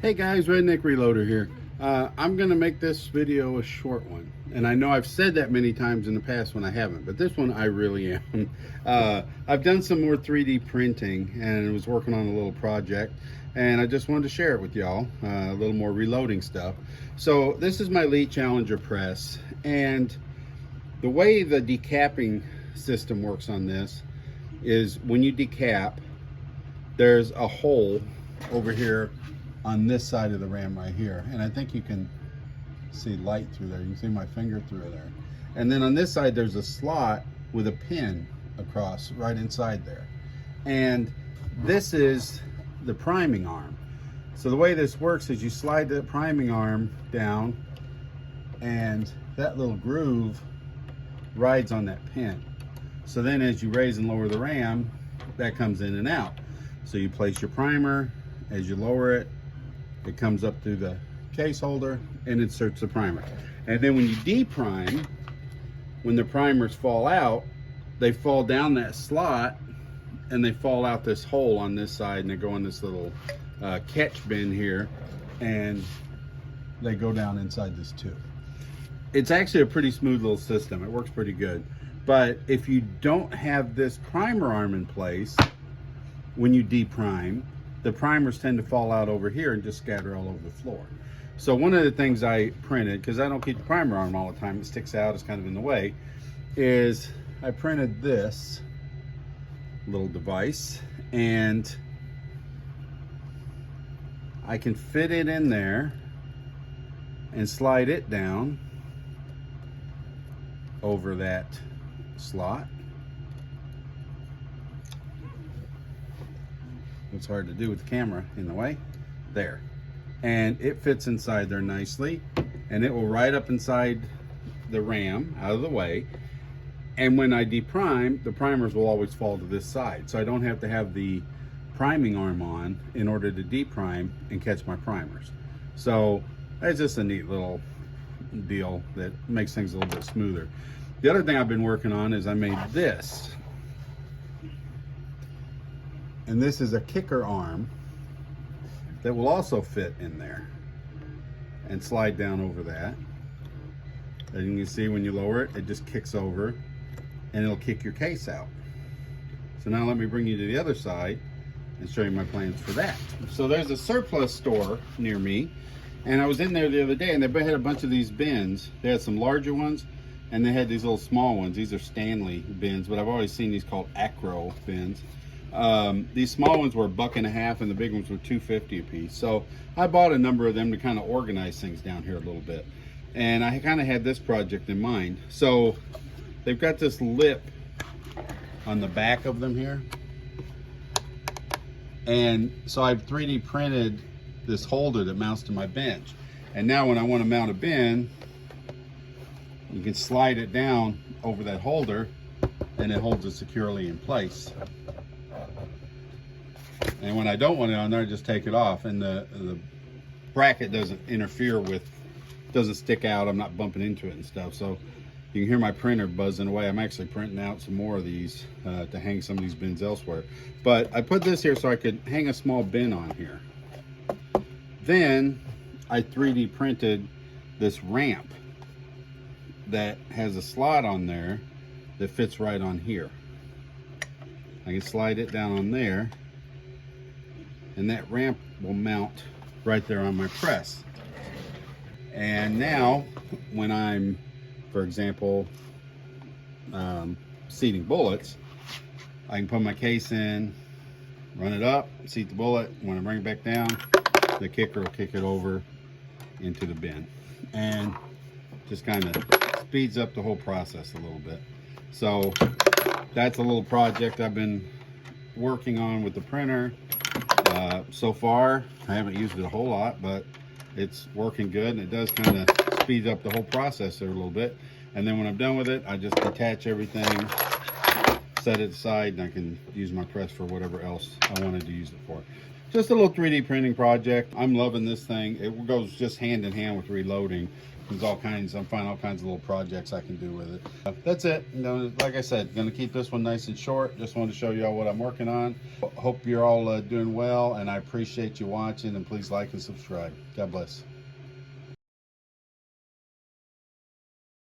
Hey guys, Redneck Reloader here. I'm going to make this video a short one. And I know I've said that many times in the past when I haven't, but this one I really am. I've done some more 3D printing and was working on a little project. And I just wanted to share it with y'all, a little more reloading stuff. So this is my Elite Challenger press. And the way the decapping system works on this is when you decap, there's a hole over here on this side of the ram right here, and I think you can see light through there. You can see my finger through there. And then on this side there's a slot with a pin across right inside there, and this is the priming arm. So the way this works is you slide the priming arm down and that little groove rides on that pin. So then as you raise and lower the ram, that comes in and out. So you place your primer, as you lower it, it comes up through the case holder and inserts the primer. And then when you deprime, when the primers fall out, they fall down that slot and they fall out this hole on this side, and they go in this little catch bin here, and they go down inside this tube. It's actually a pretty smooth little system. It works pretty good. But if you don't have this primer arm in place, when you deprime, the primers tend to fall out over here and just scatter all over the floor. So one of the things I printed, because I don't keep the primer arm all the time, it sticks out, it's kind of in the way, is I printed this little device, and I can fit it in there and slide it down over that slot. It's hard to do with the camera in the way. There. And it fits inside there nicely, and it will ride up inside the ram out of the way. And when I deprime, the primers will always fall to this side, so I don't have to have the priming arm on in order to deprime and catch my primers. So it's just a neat little deal that makes things a little bit smoother. The other thing I've been working on is I made this. And this is a kicker arm that will also fit in there and slide down over that. As you can see, when you lower it, it just kicks over and it'll kick your case out. So now let me bring you to the other side and show you my plans for that. So there's a surplus store near me, and I was in there the other day, and they had a bunch of these bins. They had some larger ones, and they had these little small ones. These are Stanley bins, but I've always seen these called Acro bins. These small ones were $1.50 and the big ones were $2.50 a piece. So I bought a number of them to kind of organize things down here a little bit. And I kind of had this project in mind. So they've got this lip on the back of them here. And so I've 3D printed this holder that mounts to my bench. And now when I want to mount a bin, you can slide it down over that holder and it holds it securely in place. And when I don't want it on there, I just take it off, and the bracket doesn't interfere with, doesn't stick out. I'm not bumping into it and stuff. So you can hear my printer buzzing away. I'm actually printing out some more of these to hang some of these bins elsewhere. But I put this here so I could hang a small bin on here. Then I 3D printed this ramp that has a slot on there that fits right on here. I can slide it down on there, and that ramp will mount right there on my press. And now when I'm, for example, seating bullets, I can put my case in, run it up, seat the bullet. When I bring it back down, the kicker will kick it over into the bin, and just kind of speeds up the whole process a little bit. So that's a little project I've been working on with the printer. So far, I haven't used it a whole lot, but it's working good, and it does kind of speed up the whole process there a little bit. And then when I'm done with it, I just detach everything, set it aside, and I can use my press for whatever else I wanted to use it for. Just a little 3D printing project. I'm loving this thing. It goes just hand in hand with reloading. There's all kinds. I'm finding all kinds of little projects I can do with it. That's it. You know, like I said, going to keep this one nice and short. Just wanted to show you all what I'm working on. Hope you're all doing well, and I appreciate you watching. And please like and subscribe. God bless.